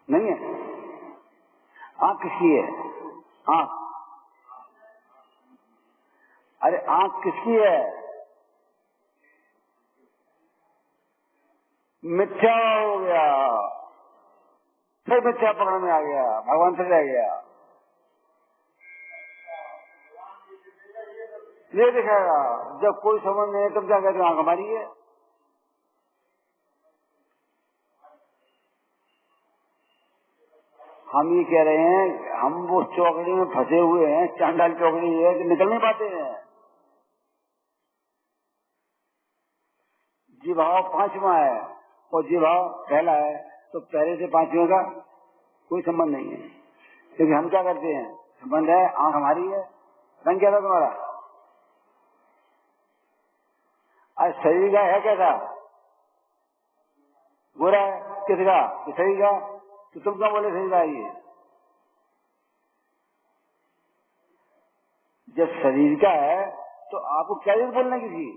नहीं है? आंख किसकी है? आंख, अरे आंख किसकी है? मिथ्या हो गया, फिर मिथ्या पकड़ में आ गया, भगवान से रह गया। ये दिखाएगा जब कोई समझ नहीं है तब क्या कहते आंख हमारी है। हम ये कह रहे हैं हम वो चौकड़ी में फंसे हुए हैं, चांडाल चौकड़ी है कि निकल नहीं पाते हैं। जी भाव 5वां है और जी भाव पहला है, तो पहले से 5वें का कोई संबंध नहीं है। क्योंकि हम क्या करते हैं, संबंध है, आंख हमारी है। रंग क्या था तुम्हारा? आज शरीर का है कैसा? गोरा है। किसका? शरीर का। तो तुम क्या बोले शरीर का ये? जब शरीर का है तो आपको क्या जरूरत बोलने की थी?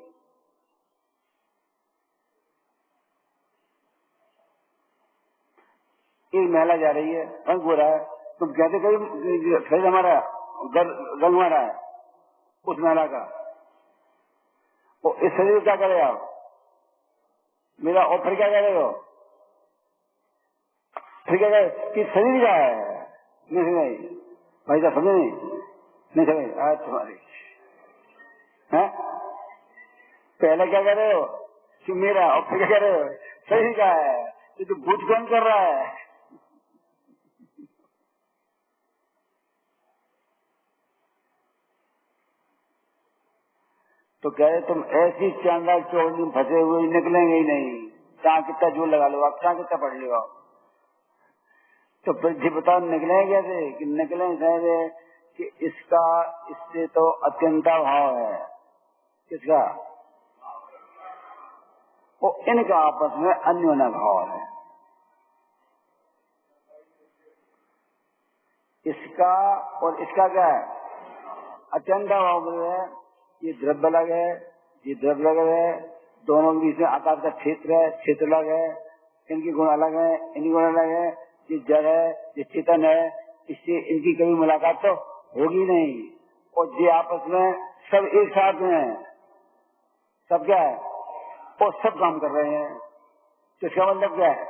एक महिला जा रही है, रंग गोरा है, तुम कहते कहीं शरीर हमारा रंग हमारा है उस महिला का, तो इस शरीर को क्या करे आप मेरा? और फिर क्या कह रहे हो? फिर क्या कहे कि शरीर का है? नहीं समझ भाई साहब, समझे नहीं समझ? आज तुम्हारी है पहले क्या कह रहे हो कि मेरा, और फिर क्या कह रहे हो शरीर का है। ये तो बुझ कौन कर रहा है? तो कह रहे तुम ऐसी चांदा चौड़ी में फंसे हुए निकलेंगे ही नहीं, चाहे कितना जोर लगा लो आप, चाहे कितना पढ़ लो आप। तो फिर बताओ निकले कैसे? कि निकले शायद कि इसका इससे तो अत्यंता भाव है। किसका? वो इनका आपस में अन्योन्य भाव है। इसका और इसका क्या है? अत्यंता भाव है। ये द्रव्य अलग है, ये द्रव्य अलग है, दोनों के बीच में आकाश का क्षेत्र है, क्षेत्र अलग है, इनके गुण अलग है, इनके गुण अलग है। ये जड़ है, ये चेतन है, इससे इनकी कभी मुलाकात तो होगी नहीं। और ये आपस में सब एक साथ में है, सब क्या है? और सब काम कर रहे हैं। तो इसका मतलब क्या है?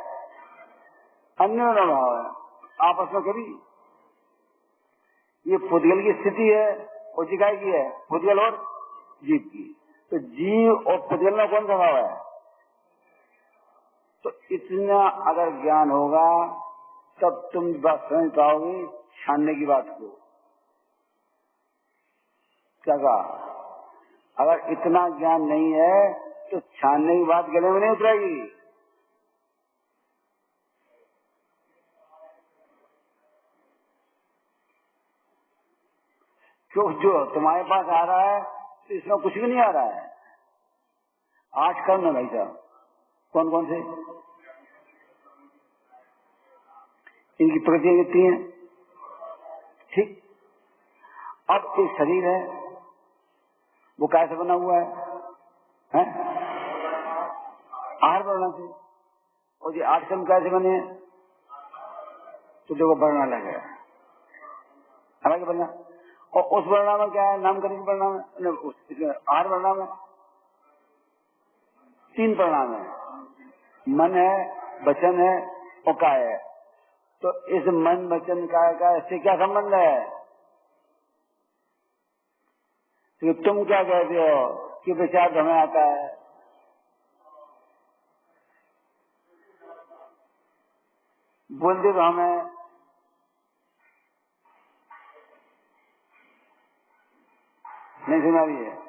अन्योन्य भाव है आपस में। कभी ये पुद्गल की स्थिति है और जिकाई की है, पुद्गल और जीव की। तो जीव और पुद्गल में कौन सा भाव है? तो इतना अगर ज्ञान होगा तब तुम बात समझ पाओगे छानने की बात को। क्या कहा? अगर इतना ज्ञान नहीं है तो छानने की बात गले में नहीं उतरेगी। क्यों? जो तुम्हारे पास आ रहा है तो इसमें कुछ भी नहीं आ रहा है। 8 कर्म है भाई साहब। कौन कौन से? इनकी प्रकृतियां कितनी है? ठीक। अब एक शरीर है, वो कैसे बना हुआ है? आहार वर्ण से। और ये 8 कर्म कैसे बने हैं? तो देखो वर्ण अलग है, अलग बनना। और उस वर्णा में क्या है? नामकरण परिणाम है। आहार वर्णा में 3 परिणाम है, मन है, वचन है और काय है। तो इस मन वचन काय का इससे क्या संबंध है? तो तुम क्या कहते हो कि विचार हमें आता है? बोलते तो हमें नहीं सुना रही है।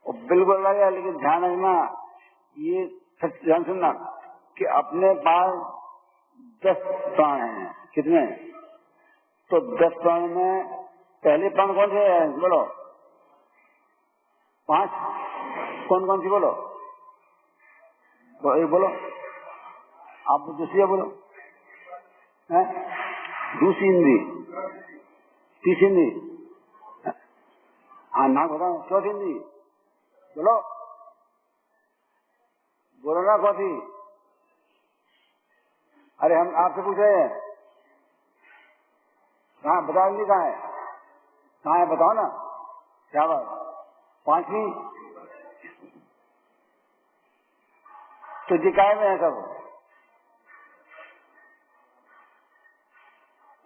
और बिल्कुल लगा, लेकिन ध्यान रखना, ये ध्यान सुनना कि अपने पास 10 प्राण हैं। कितने? तो 10 प्राण में पहले प्राण कौन से हैं? बोलो। 5 कौन कौन सी? बोलो। तो एक बोलो, आप दूसरी बोलो। है? दूसरी हिंदी, तीसरी हिंदी, हाँ नाक बताओ। चौथी हिंदी बोलो, बोलो ना कौन? अरे हम आपसे पूछ रहे हैं, कहाँ बताओ? हिंदी कहाँ है? कहाँ है बताओ ना। क्या बात? 5वीं तो जिकाय में है सब।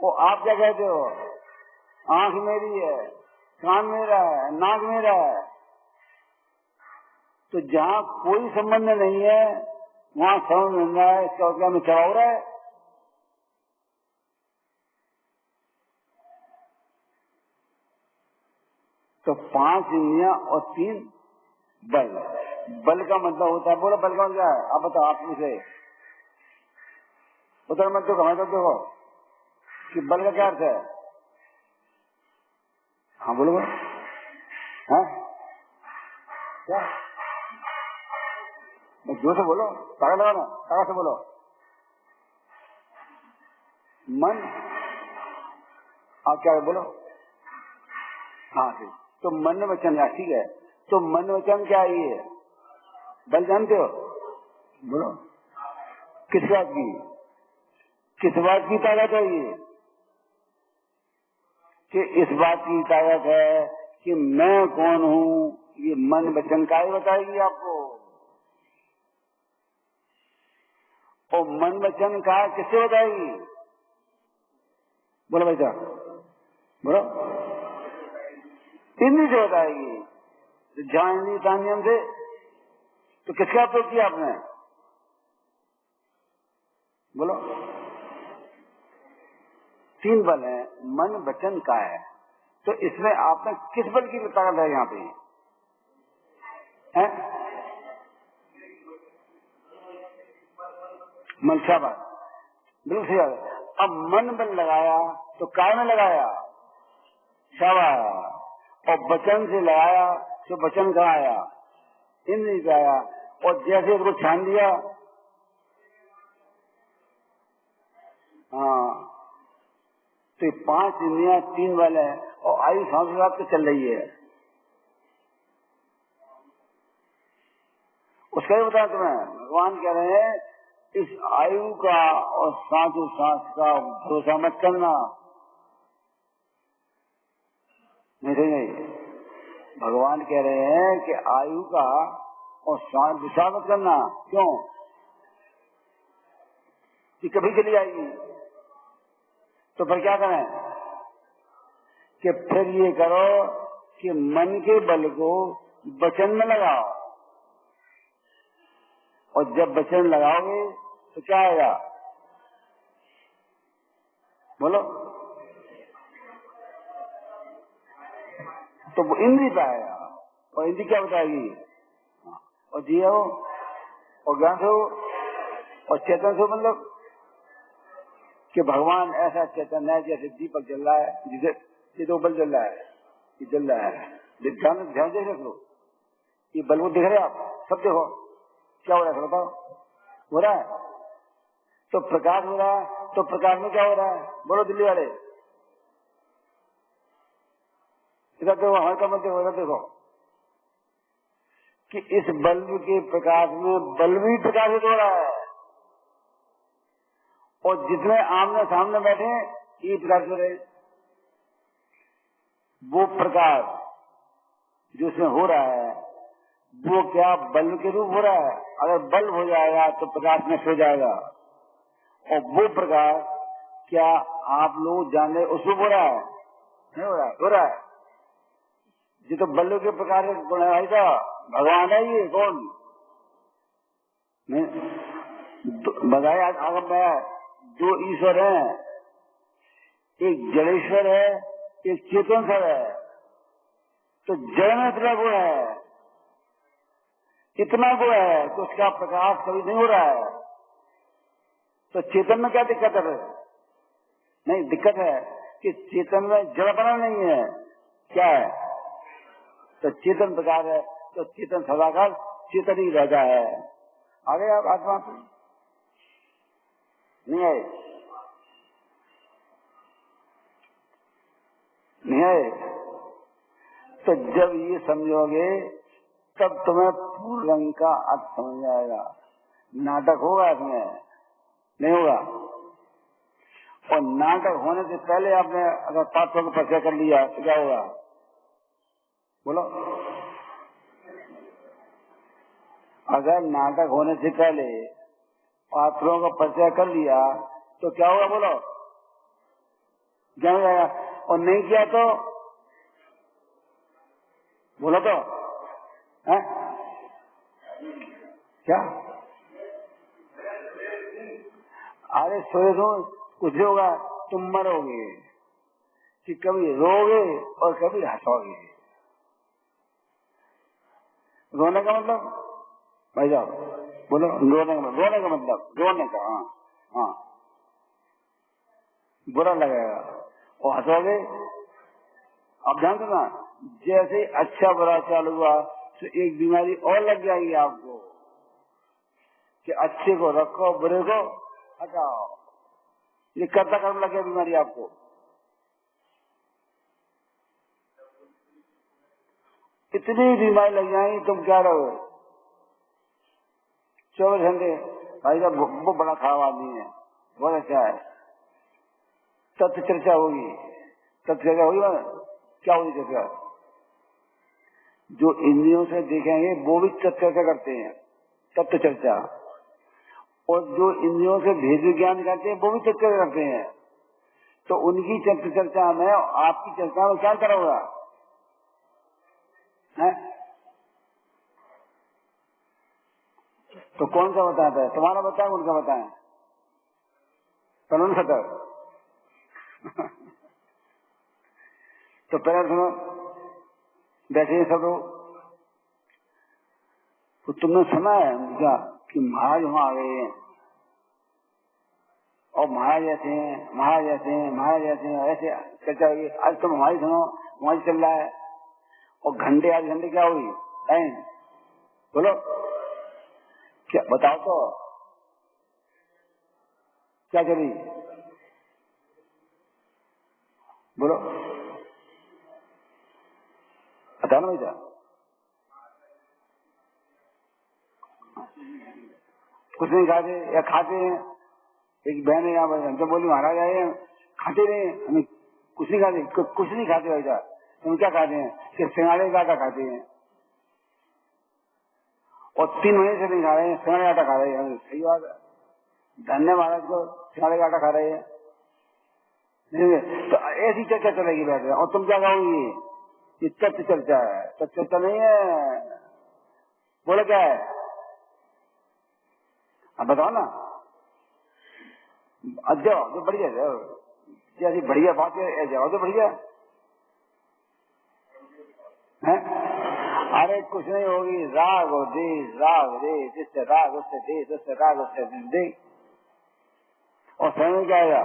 वो आप क्या कहते हो? आंख मेरी है, कान मेरा है, नाक मेरा है। तो जहाँ कोई संबंध नहीं है वहाँ समझ मिल रहा है इसका क्या में चढ़ा हो रहा है। तो 5 इंद्रियां और 3 बल। बल का मतलब होता है, बोलो बल का मतलब क्या है? आप बताओ, आप मुझे उधर मत देखो, हमें तो देखो कि बल का क्या अर्थ है। हाँ बोलो बोलो। हाँ क्या? जोर से बोलो, ताकत लगाना, ताकत से बोलो। मन। आप क्या बोलो? हाँ ठीक। तो मन वचन, ठीक है। तो मन वचन क्या है? ये बल जानते हो? बोलो। किस बात की? किस बात की ताकत है ये? कि इस बात की ताकत है कि मैं कौन हूँ, ये मन वचन का ही बताएगी आपको। और मन वचन का किससे बताएगी? बोलो भाई साहब, बोलो। इंद्री से बताएगी। तो जहां इंद्री तानियम से, तो किसका उपयोग किया आपने? बोलो। 3 बल है, मन वचन का है। तो इसमें आपने किस बल की ताकत है यहाँ पे? है? मन शाबाश, बिल्कुल सही बात है। अब मन बल लगाया तो काय में लगाया, शाबाश, और वचन से लगाया तो वचन कहाँ आया, इंद्रिय पे आया। और जैसे उसको छान दिया, हाँ, तो ये 5 इंद्रियां 3 वाले हैं और आयु सांस के साथ चल रही है। उसका ही बताया तुम्हें, भगवान कह रहे हैं इस आयु का और सांस का भरोसा मत करना। नहीं, भगवान कह रहे हैं कि आयु का और सांस विचार मत करना। क्यों? कि कभी चली आएगी। तो फिर क्या करें कि फिर ये करो कि मन के बल को वचन में लगाओ, और जब वचन लगाओगे तो क्या आएगा, बोलो, तो वो इंद्रिय पे आएगा। और इंद्रिय क्या बताएगी, और जिया हो और ज्ञान से हो और चेतन से, मतलब कि भगवान ऐसा चेतन है जैसे दीपक जल रहा है, जिसे ये तो बल्ब जल रहा है, ये जल रहा है, ध्यान से रख लो, ये बल्ब दिख रहे आप, सब देखो क्या हो रहा है, बताओ, हो रहा है तो प्रकाश हो रहा है, तो प्रकाश में क्या हो रहा है, बोलो दिल्ली वाले, इधर देखो, हमारे मत देखो, इधर देखो कि इस बल्ब के प्रकाश में बल्ब ही प्रकाशित हो रहा है, और जितने आमने सामने बैठे ये प्रकाश हो रहे, वो प्रकाश जो इसमें हो रहा है वो क्या बल्ब के रूप हो रहा है। अगर बल्ब हो जाएगा तो प्रकाश नष्ट हो जाएगा, और वो प्रकाश क्या आप लोग जाने उसमें हो रहा है, नहीं हो रहा है, हो रहा है। ये तो बल्ब के प्रकाश कौन है भाई साहब, भगवान है, ये कौन नहीं बताया। अगर मैं 2 ईश्वर हैं, एक जड़ेश्वर है, एक चेतनश्वर है, तो जड़ में इतना गुण है, इतना गुण है तो उसका प्रकाश कभी नहीं हो रहा है। तो चेतन में क्या दिक्कत है? नहीं, दिक्कत है कि चेतन में जड़पना नहीं है, क्या है, तो चेतन प्रकाश है, तो चेतन सदाकाल चेतन ही रहता है। आगे आप आत्मा से नहीं आए, नहीं आए, तो जब ये समझोगे तब तुम्हें पूर्ण रंग का अर्थ समझ आएगा। नाटक होगा इसमें, नहीं होगा। और नाटक होने से पहले आपने अगर पात्रों को परिचय कर लिया तो क्या होगा, बोलो। अगर नाटक होने से पहले पात्रों का परिचय कर लिया तो क्या होगा, बोलो, क्या हो जाएगा। और नहीं किया तो बोलो, तो है क्या, अरे सोए सो कुछ होगा, तुम मरोगे कि कभी रोगे और कभी हंसोगे। रोने का मतलब भाई साहब, बोलो, रोने का मतलब रोने का, हाँ हाँ, बुरा लगेगा। और हंसोगे, अब ध्यान देना, जैसे अच्छा बुरा चालू हुआ तो एक बीमारी और लग जाएगी आपको कि अच्छे को रखो, बुरे को हटाओ। ये करता कर्म लग गया बीमारी आपको। इतनी बीमारी लग जाएगी, तुम क्या रहोगे 24 घंटे। भाई साहब वो बड़ा खराब आदमी है, बहुत अच्छा है, तथ्य चर्चा होगी, तथ्य चर्चा होगी ना, क्या होगी चर्चा, जो इंद्रियों से देखेंगे वो भी तथ्य चर्चा करते हैं, तथ्य चर्चा, और जो इंद्रियों से भेद ज्ञान करते हैं वो भी तथ्य चर्चा करते हैं। तो उनकी तथ्य चर्चा में आपकी चर्चा में क्या अंतर होगा, है? तो कौन सा बताता है, तुम्हारा बताए उनका बताए, कानून खतर। तो पहले सुनो, बैठे सब लोग, तो तुमने सुना है उनका कि महाराज वहां आ गए हैं, और महाराज ऐसे हैं, महाराज ऐसे हैं, महाराज ऐसे हैं, ऐसे चर्चा होगी। आज तुम हमारी सुनो, हमारी चल रहा है। और घंटे आज घंटे क्या हुई टाइम बोलो, क्या बताओ तो क्या करी बोलो, बताओ ना भैया। कुछ नहीं खाते या खाते हैं। एक बहन है यहाँ पर, हमसे बोली महाराज आए हैं, खाते नहीं, हमें कुछ नहीं खाते, कुछ नहीं खाते भैया। तुम क्या खाते हैं? कि सिंगाड़े का आटा खाते हैं और 3 महीने से नहीं खा रहे हैं, सिंगाड़े का आटा खा रहे हैं। सही बात है, धन्य महाराज को, सिंगाड़े का आटा खा रहे हैं। तो ऐसी चर्चा चलेगी बैठे। और तुम क्या कहोगी? ये तथ्य चर्चा है, तथ्य चर्चा नहीं है। बोले क्या है? अब बताओ ना। जाओ तो बढ़िया जाओ, जैसी बढ़िया बात है जाओ तो बढ़िया है। अरे कुछ नहीं होगी, राग और देश, राग देश, इससे राग उससे देश, उससे राग उससे देश, और समझ क्या आएगा।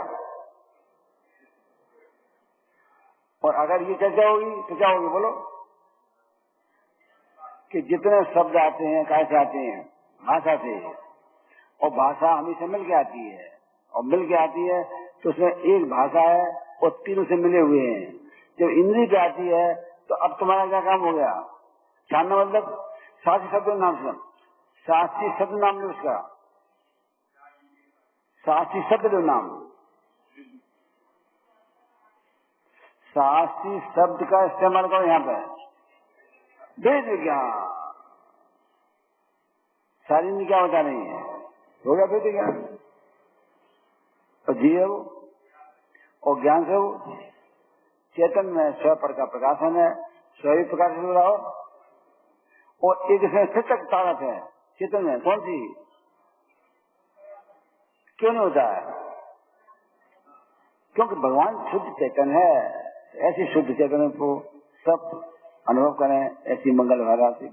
और अगर ये चर्चा होगी तो क्या होगी बोलो, कि जितने शब्द आते हैं कैसे आते हैं? भाषा से। और भाषा हमेशा मिल के आती है, और मिल के आती है तो उसमें एक भाषा है और तीनों से मिले हुए हैं। जब इंद्री पे आती है तो अब तुम्हारा क्या काम हो गया? जानना मतलब शास्त्री शब्द नाम सुन, शास्त्री शब्द नाम लो उसका, शास्त्री शब्द लो नाम। शास्त्री शब्द का इस्तेमाल करो यहाँ पे। वेद विज्ञान सारी में क्या बता रही है? हो गया वेद विज्ञान। और जी है वो, और ज्ञान से वो चेतन में स्व पर का प्रकाशन है, स्वयं प्रकाश हो रहा हो। और एक इसमें सतक ताकत है चेतन में, कौन सी? क्यों नहीं होता है? क्योंकि भगवान शुद्ध चेतन है। ऐसी शुद्ध चेतन को सब अनुभव करें, ऐसी मंगल धारा से